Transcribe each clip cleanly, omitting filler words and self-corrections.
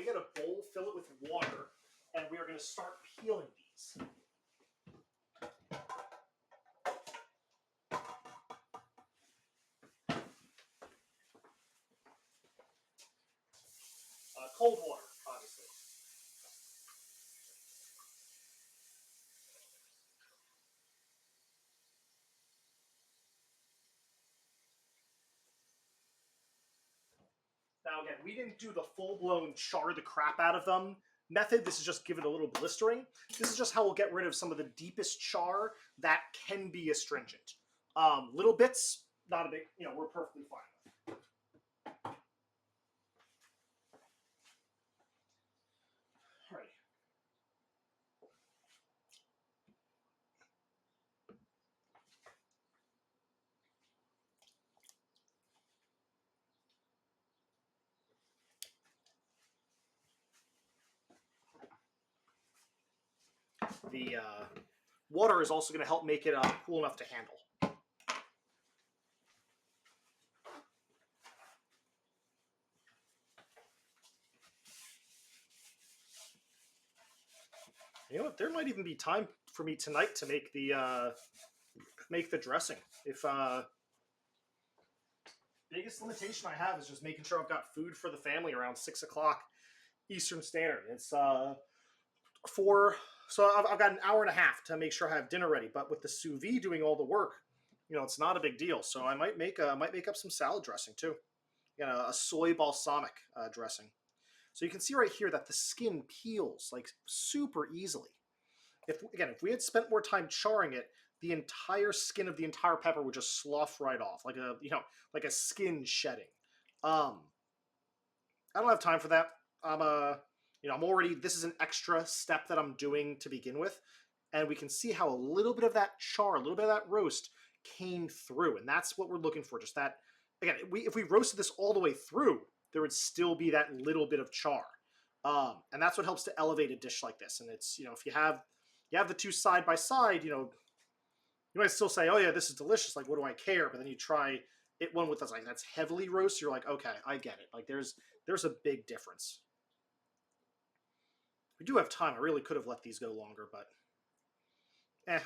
going to get a bowl, fill it with water, and we are going to start peeling these. Cold water, obviously. Now again, we didn't do the full-blown char the crap out of them method. This is just give it a little blistering. This is just how we'll get rid of some of the deepest char that can be astringent. Little bits, not a big, we're perfectly fine with. All right. The water is also going to help make it cool enough to handle. You know what? There might even be time for me tonight to make the dressing. If biggest limitation I have is just making sure I've got food for the family around 6 o'clock Eastern Standard. It's so I've got an hour and a half to make sure I have dinner ready. But with the sous vide doing all the work, it's not a big deal. So I might make up some salad dressing too. A soy balsamic dressing. So you can see right here that the skin peels like super easily. If we had spent more time charring it, the entire skin of the entire pepper would just slough right off, like a skin shedding. I don't have time for that. I'm already, this is an extra step that I'm doing to begin with, and we can see how a little bit of that char, a little bit of that roast came through, and that's what we're looking for. Just that, again, if we roasted this all the way through, there would still be that little bit of char, and that's what helps to elevate a dish like this. And it's, if you have the two side by side, you might still say, oh yeah, this is delicious, like what do I care? But then you try it one with that's heavily roast, you're like, okay, I get it. Like there's a big difference. We do have time. I really could have let these go longer, but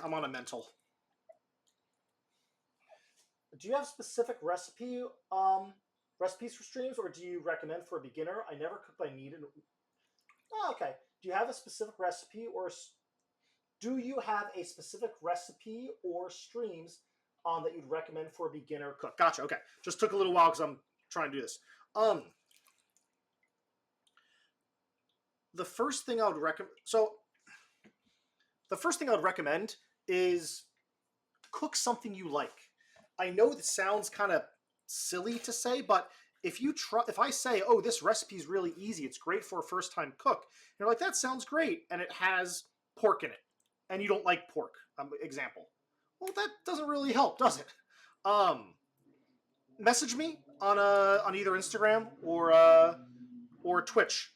I'm on a mental. Do you have specific recipes for streams, or do you recommend for a beginner? I never cooked by needed. Oh, okay. Do you have a specific recipe, or do you have a specific recipe or streams that you'd recommend for a beginner cook? Gotcha. Okay. Just took a little while because I'm trying to do this. The first thing I would recommend is cook something you like. I know this sounds kind of silly to say, but if I say, oh, this recipe is really easy, it's great for a first-time cook, you're like, that sounds great, and it has pork in it, and you don't like pork, example. Well, that doesn't really help, does it? Message me on either Instagram or Twitch.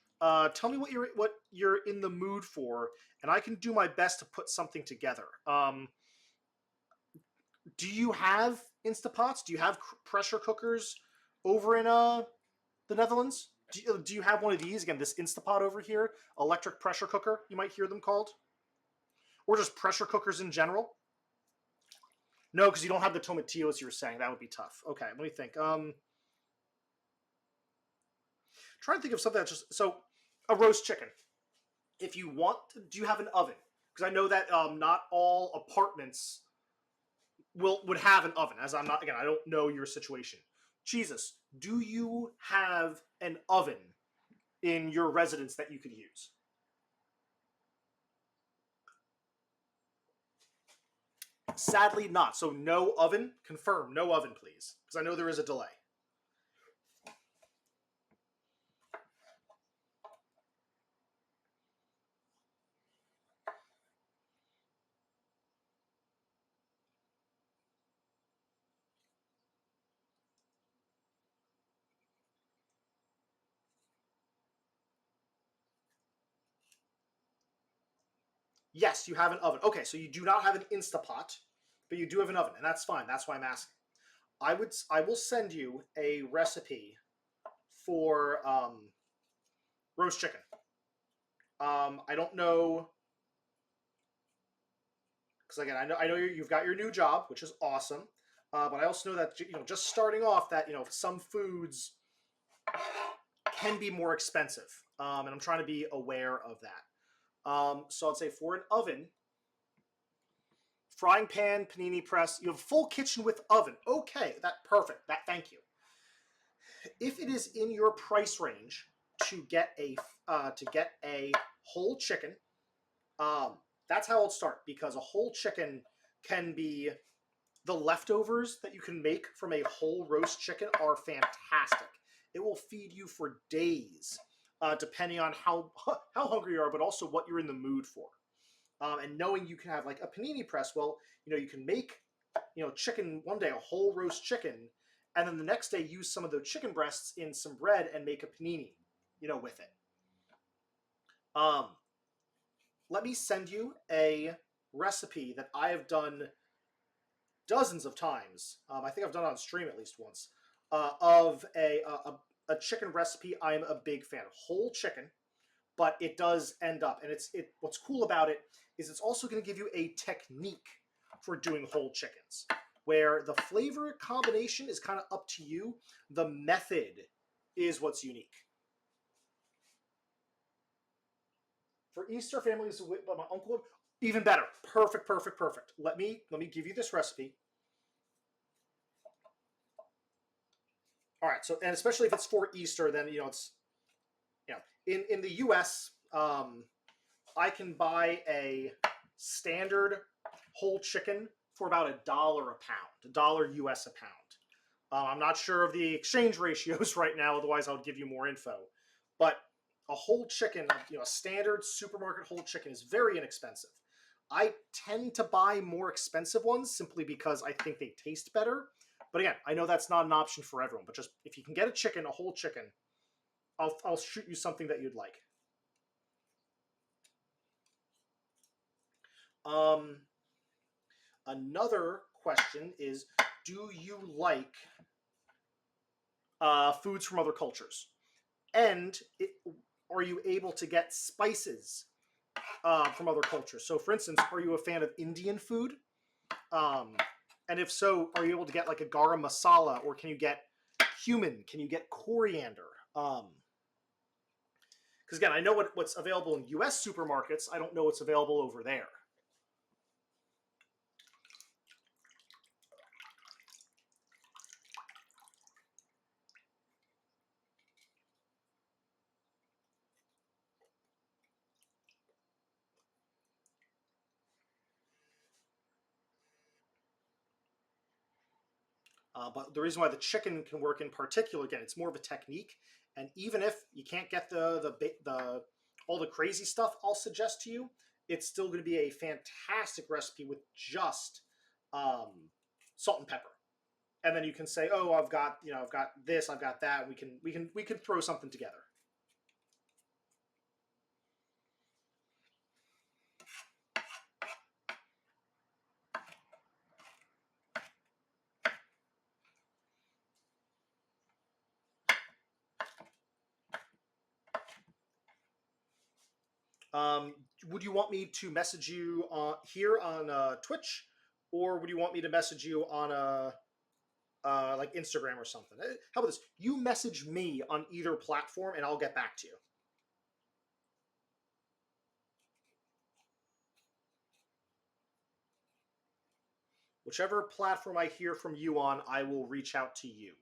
Tell me what you're in the mood for, and I can do my best to put something together. Do you have Instapots? Do you have pressure cookers over in the Netherlands? Do you have one of these? Again, this Instapot over here, electric pressure cooker, you might hear them called. Or just pressure cookers in general? No, because you don't have the tomatillos you were saying. That would be tough. Okay, let me think. Trying to think of something that's just... So, a roast chicken. If you want... Do you have an oven? Because I know that not all apartments would have an oven, as I'm not... Again, I don't know your situation. Jesus, do you have an oven in your residence that you could use? Sadly not. So no oven. Confirm. No oven, please. Because I know there is a delay. Yes, you have an oven. Okay, so you do not have an Instapot, but you do have an oven, and that's fine. That's why I'm asking. I will send you a recipe for roast chicken. I don't know, because again, I know you've got your new job, which is awesome. But I also know that just starting off, that some foods can be more expensive, and I'm trying to be aware of that. So I'd say for an oven, frying pan, panini press, you have a full kitchen with oven. Okay, perfect. Thank you. If it is in your price range to get a whole chicken, that's how I'll start, because a whole chicken can be, the leftovers that you can make from a whole roast chicken are fantastic. It will feed you for days, depending on how hungry you are, but also what you're in the mood for. And knowing you can have like a panini press, well, you can make chicken one day, a whole roast chicken, and then the next day use some of the chicken breasts in some bread and make a panini, with it. Let me send you a recipe that I have done dozens of times. I think I've done it on stream at least once, of a chicken recipe. I'm a big fan of whole chicken, but it does end up, and what's cool about it is it's also going to give you a technique for doing whole chickens, where the flavor combination is kind of up to you. The method is what's unique. For Easter families with my uncle, even better. Perfect. Let me give you this recipe. All right, so, and especially if it's for Easter, then it's in the U.S. I can buy a standard whole chicken for about $1 a pound, $1 US a pound. I'm not sure of the exchange ratios right now, otherwise I'll give you more info. But a whole chicken, a standard supermarket whole chicken is very inexpensive. I tend to buy more expensive ones simply because I think they taste better. But again, I know that's not an option for everyone. But just if you can get a whole chicken, I'll shoot you something that you'd like. Another question is, do you like foods from other cultures? And are you able to get spices from other cultures? So, for instance, are you a fan of Indian food? And if so, are you able to get like a garam masala, or can you get cumin? Can you get coriander? Because again, I know what's available in U.S. supermarkets. I don't know what's available over there. But the reason why the chicken can work in particular, again, it's more of a technique. And even if you can't get the all the crazy stuff I'll suggest to you, it's still going to be a fantastic recipe with just salt and pepper. And then you can say, oh, I've got this, I've got that. We can throw something together. Would you want me to message you here on Twitch, or would you want me to message you on like Instagram or something? How about this? You message me on either platform, and I'll get back to you. Whichever platform I hear from you on, I will reach out to you.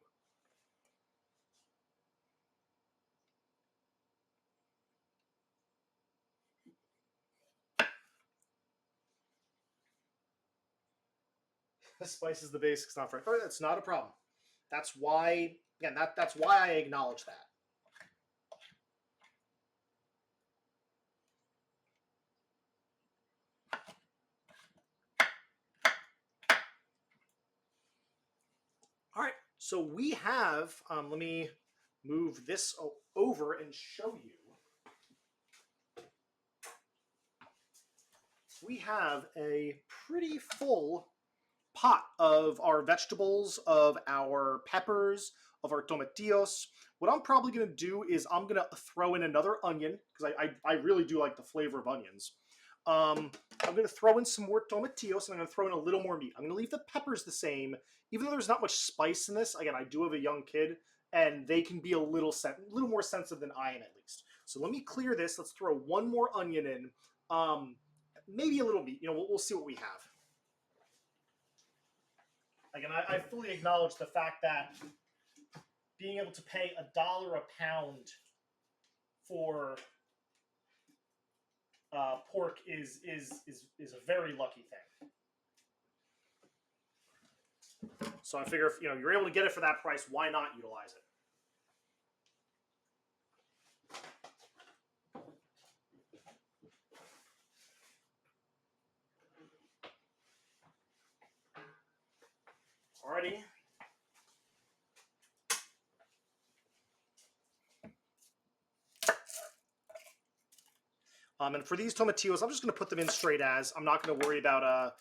Spice is the basics, not right. Oh, that's not a problem. That's why, again, that's why I acknowledge that. All right, so we have, let me move this over and show you. We have a pretty full pot of our vegetables, of our peppers, of our tomatillos. What I'm probably going to do is I'm going to throw in another onion, because I really do like the flavor of onions. I'm going to throw in some more tomatillos, and I'm going to throw in a little more meat. I'm going to leave the peppers the same, even though there's not much spice in this. Again, I do have a young kid, and they can be a little more sensitive than I am, at least. So let me clear this. Let's throw one more onion in. Maybe a little meat. We'll see what we have. Again, I fully acknowledge the fact that being able to pay $1 a pound for pork is a very lucky thing. So I figure if you're able to get it for that price, why not utilize it? Alrighty. And for these tomatillos, I'm just going to put them in straight as. I'm not going to worry about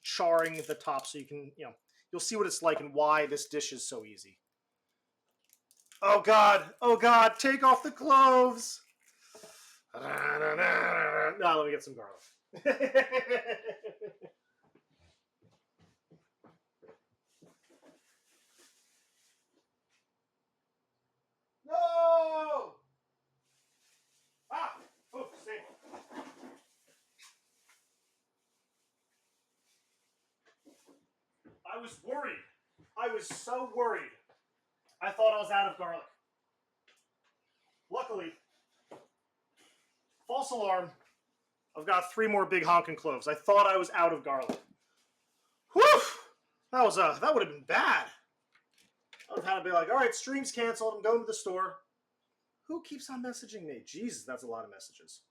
charring the top, so you can you'll see what it's like and why this dish is so easy. Oh God! Oh God! Take off the cloves! Now let me get some garlic. No! Ah! Oh, same. I was worried. I was so worried. I thought I was out of garlic. Luckily, false alarm. I've got 3 more big honking cloves. I thought I was out of garlic. Whew! That would have been bad. I would have had to be like, all right, stream's canceled. I'm going to the store. Who keeps on messaging me? Jesus, that's a lot of messages.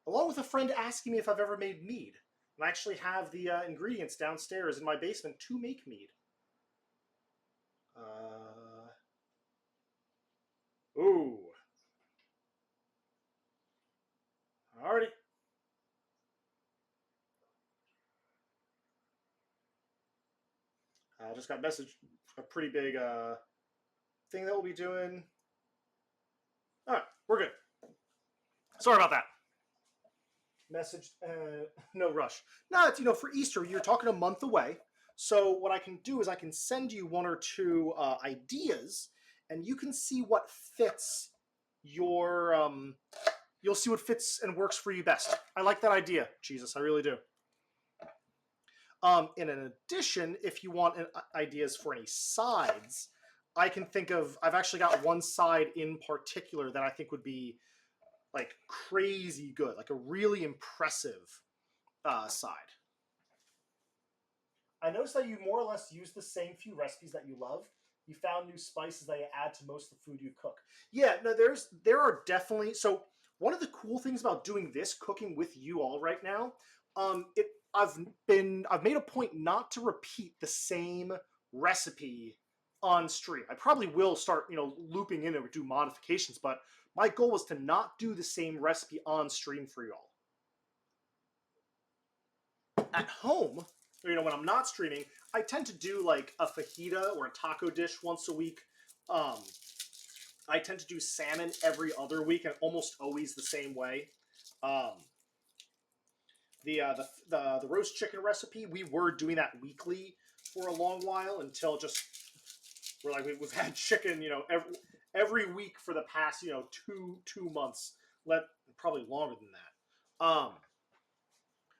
Along with a friend asking me if I've ever made mead. And I actually have the ingredients downstairs in my basement to make mead. Ooh. Alrighty. I just got a pretty big thing that we'll be doing. All right, we're good. Sorry about that. Message, no rush. No, it's, for Easter, you're talking a month away. So what I can do is I can send you 1 or 2 ideas, and you can see what fits your, you'll see what fits and works for you best. I like that idea, Jesus, I really do. In addition, if you want ideas for any sides, I can think of, I've actually got one side in particular that I think would be like crazy good, like a really impressive side. I noticed that you more or less use the same few recipes that you love. You found new spices that you add to most of the food you cook. Yeah, no, there are definitely, so one of the cool things about doing this, cooking with you all right now, I've made a point not to repeat the same recipe on stream. I probably will start, looping in and do modifications, but my goal was to not do the same recipe on stream for y'all. At home, when I'm not streaming, I tend to do like a fajita or a taco dish once a week. I tend to do salmon every other week, and almost always the same way. The roast chicken recipe, we were doing that weekly for a long while until just we've had chicken, every week for the past, 2 months, probably longer than that.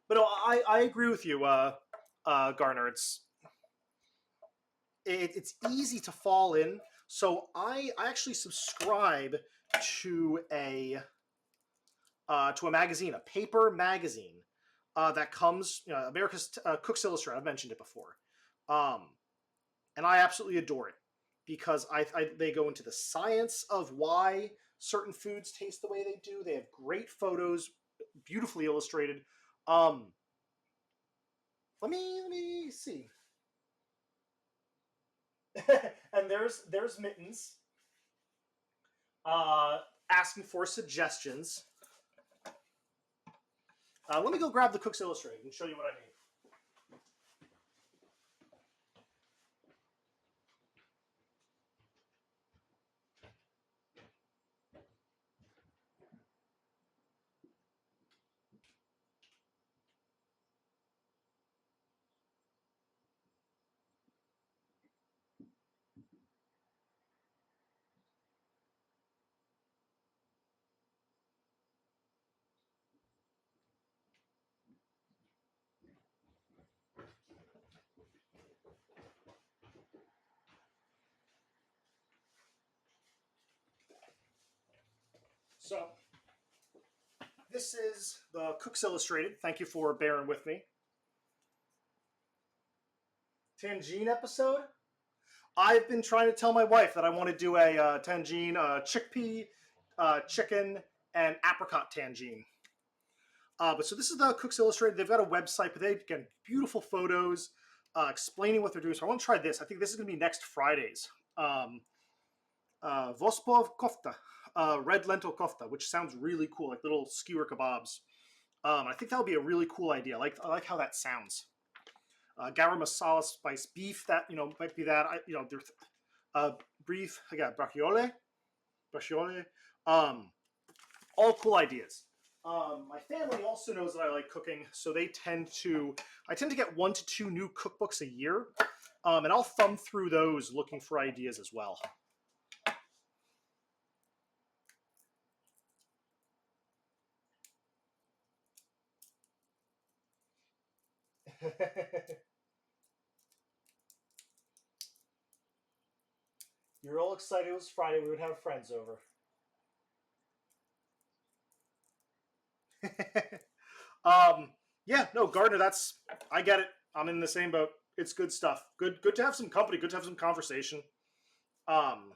But no, I agree with you, Garner. It's easy to fall in. So I actually subscribe to a magazine, a paper magazine that comes, America's Cooks Illustrated. I've mentioned it before, and I absolutely adore it because they go into the science of why certain foods taste the way they do. They have great photos, beautifully illustrated. Let me see. And there's Mittens asking for suggestions. Let me go grab the Cooks Illustrated and show you what I mean. So this is the Cooks Illustrated. Thank you for bearing with me. Tangine episode. I've been trying to tell my wife that I want to do a tangine, chickpea, chicken, and apricot tangine. But so this is the Cooks Illustrated. They've got a website, but they, again, beautiful photos explaining what they're doing. So I want to try this. I think this is going to be next Fridays. Vospov kofta, red lentil kofta, which sounds really cool, like little skewer kebabs. I think that would be a really cool idea. I like how that sounds. Garam masala spice beef, that might be that. There's beef. I got braciole. All cool ideas. My family also knows that I like cooking, so I tend to get 1 to 2 new cookbooks a year, and I'll thumb through those looking for ideas as well. You're all excited. It was Friday. We would have friends over. Yeah, no, Gardner, I get it. I'm in the same boat. It's good stuff. Good to have some company. Good to have some conversation. And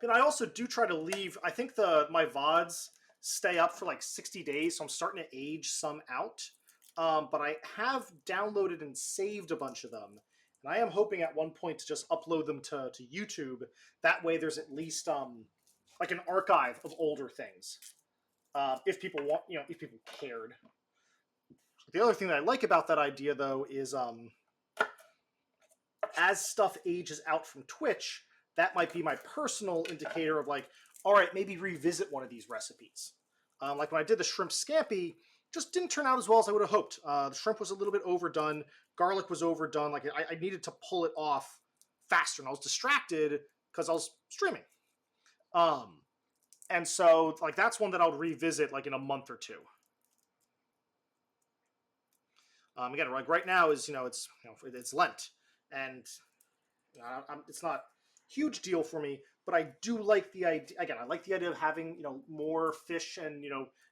I also do try to leave. I think my VODs stay up for like 60 days, so I'm starting to age some out. But I have downloaded and saved a bunch of them. And I am hoping at one point to just upload them to YouTube. That way there's at least like an archive of older things. If people want, if people cared. The other thing that I like about that idea, though, is as stuff ages out from Twitch, that might be my personal indicator of like, all right, maybe revisit one of these recipes. Like when I did the shrimp scampi, just didn't turn out as well as I would have hoped. The shrimp was a little bit overdone. Garlic was overdone. Like I needed to pull it off faster, and I was distracted because I was streaming. And so like that's one that I'll revisit like in a month or two. Again, like right now is it's Lent, and it's not a huge deal for me, but I do like the idea. Again, I like the idea of having more fish and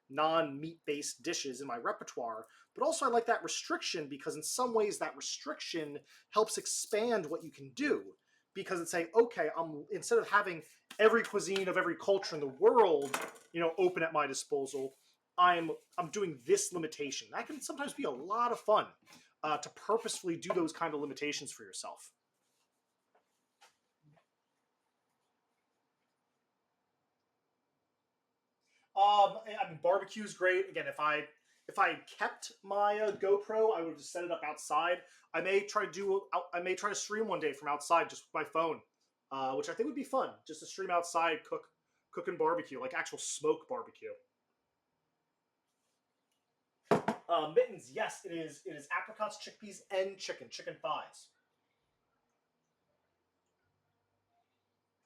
non-meat based dishes in my repertoire. But also I like that restriction because in some ways that restriction helps expand what you can do. Because it's saying, okay, instead of having every cuisine of every culture in the world, open at my disposal, I'm doing this limitation. That can sometimes be a lot of fun to purposefully do those kind of limitations for yourself. I mean, barbecue is great. Again, if I kept my GoPro, I would have set it up outside. I may try to stream one day from outside just with my phone, which I think would be fun. Just to stream outside, cook and barbecue, like actual smoke barbecue. Mittens, yes, it is. It is apricots, chickpeas, and chicken thighs.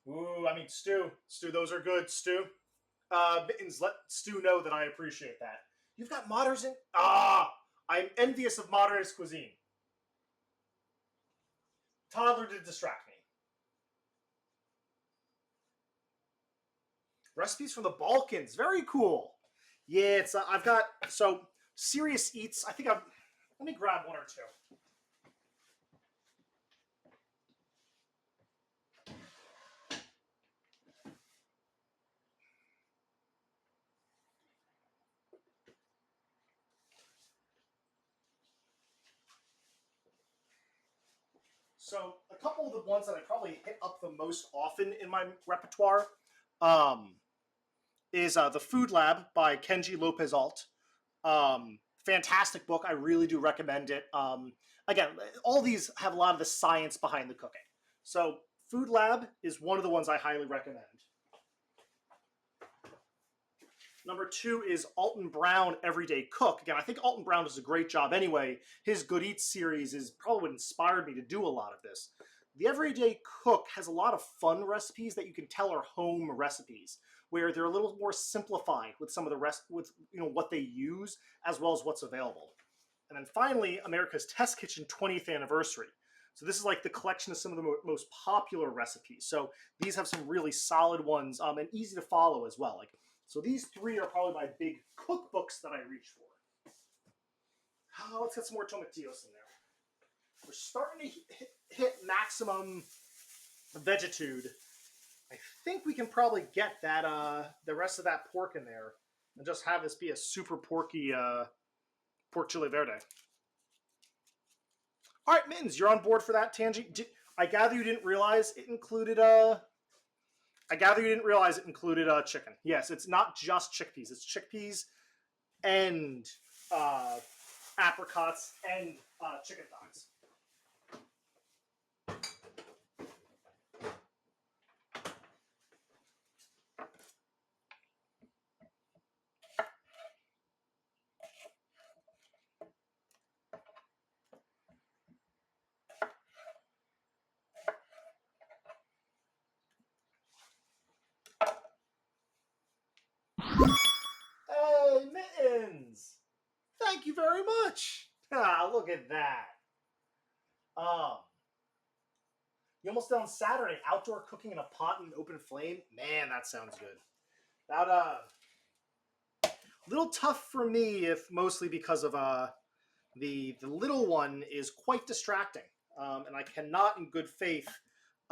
Ooh, I mean, stew, those are good. Stew. Mittens, let Stu know that I appreciate that. You've got Modern's in. I'm envious of Modernist cuisine. Toddler to distract me. Recipes from the Balkans, very cool. Yeah, it's I've got Serious Eats. I think let me grab one or two. So a couple of the ones that I probably hit up the most often in my repertoire is The Food Lab by Kenji Lopez Alt. Fantastic book. I really do recommend it. Again, all these have a lot of the science behind the cooking. So Food Lab is one of the ones I highly recommend. Number 2 is Alton Brown, Everyday Cook. Again, I think Alton Brown does a great job anyway. His Good Eats series is probably what inspired me to do a lot of this. The Everyday Cook has a lot of fun recipes that you can tell are home recipes, where they're a little more simplified with some of the rest, with what they use as well as what's available. And then finally, America's Test Kitchen 20th anniversary. So this is like the collection of some of the most popular recipes. So these have some really solid ones and easy to follow as well. Like, so these three are probably my big cookbooks that I reach for. Oh, let's get some more tomatillos in there. We're starting to hit maximum vegitude. I think we can probably get that the rest of that pork in there and just have this be a super porky pork chile verde. All right, Mittens, you're on board for that tangent. I gather you didn't realize it included chicken. Yes, it's not just chickpeas. It's chickpeas and apricots and chicken thighs. Hey, Mittens! Thank you very much. Ah, look at that. You almost done Saturday. Outdoor cooking in a pot and open flame. Man, that sounds good. That a little tough for me, if mostly because of the little one is quite distracting, and I cannot, in good faith,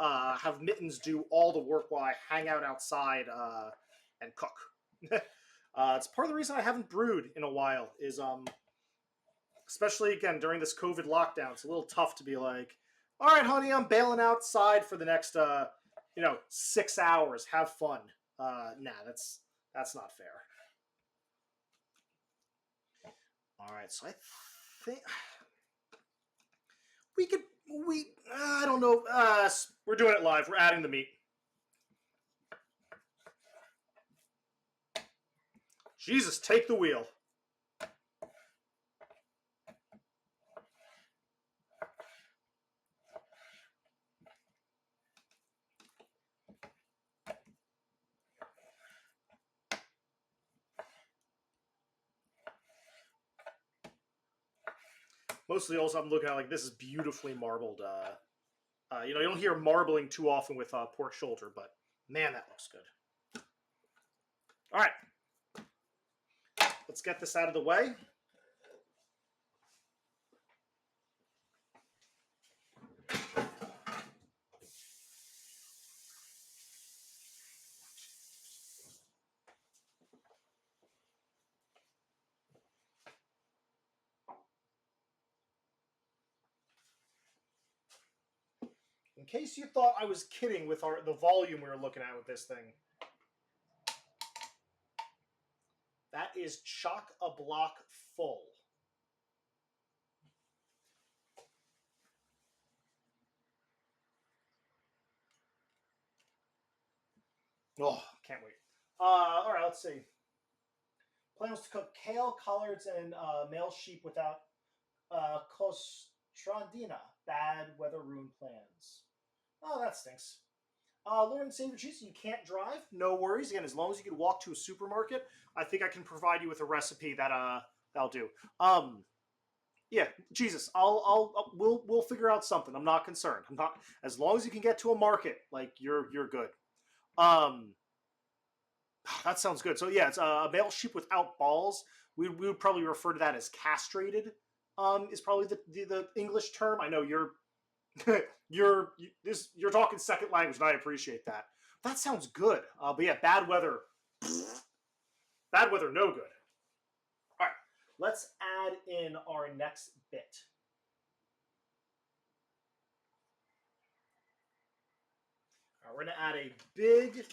have Mittens do all the work while I hang out outside and cook. It's part of the reason I haven't brewed in a while. Is especially again during this COVID lockdown, it's a little tough to be like, all right, honey, I'm bailing outside for the next 6 hours. Have fun. Nah, that's not fair. All right, so I think I don't know. We're doing it live. We're adding the meat. Jesus, take the wheel. Mostly, also, I'm looking at like this is beautifully marbled. You don't hear marbling too often with pork shoulder, but man, that looks good. All right, let's get this out of the way. In case you thought I was kidding with the volume we were looking at with this thing, that is chock-a-block full. Oh, can't wait. All right, let's see. Plan was to cook kale, collards, and male sheep without Kostrandina. Bad weather ruined plans. Oh, that stinks. Lauren Saver Cheese, you can't drive? No worries. Again, as long as you can walk to a supermarket, I think I can provide you with a recipe that'll do. Yeah, Jesus, we'll figure out something. I'm not concerned. I'm not, as long as you can get to a market, like you're good. That sounds good. So yeah, it's a male sheep without balls. We would probably refer to that as castrated. Is probably the English term. I know you're you're talking second language, and I appreciate that. That sounds good. But yeah, bad weather, no good. All right, let's add in our next bit. All right, we're gonna add a big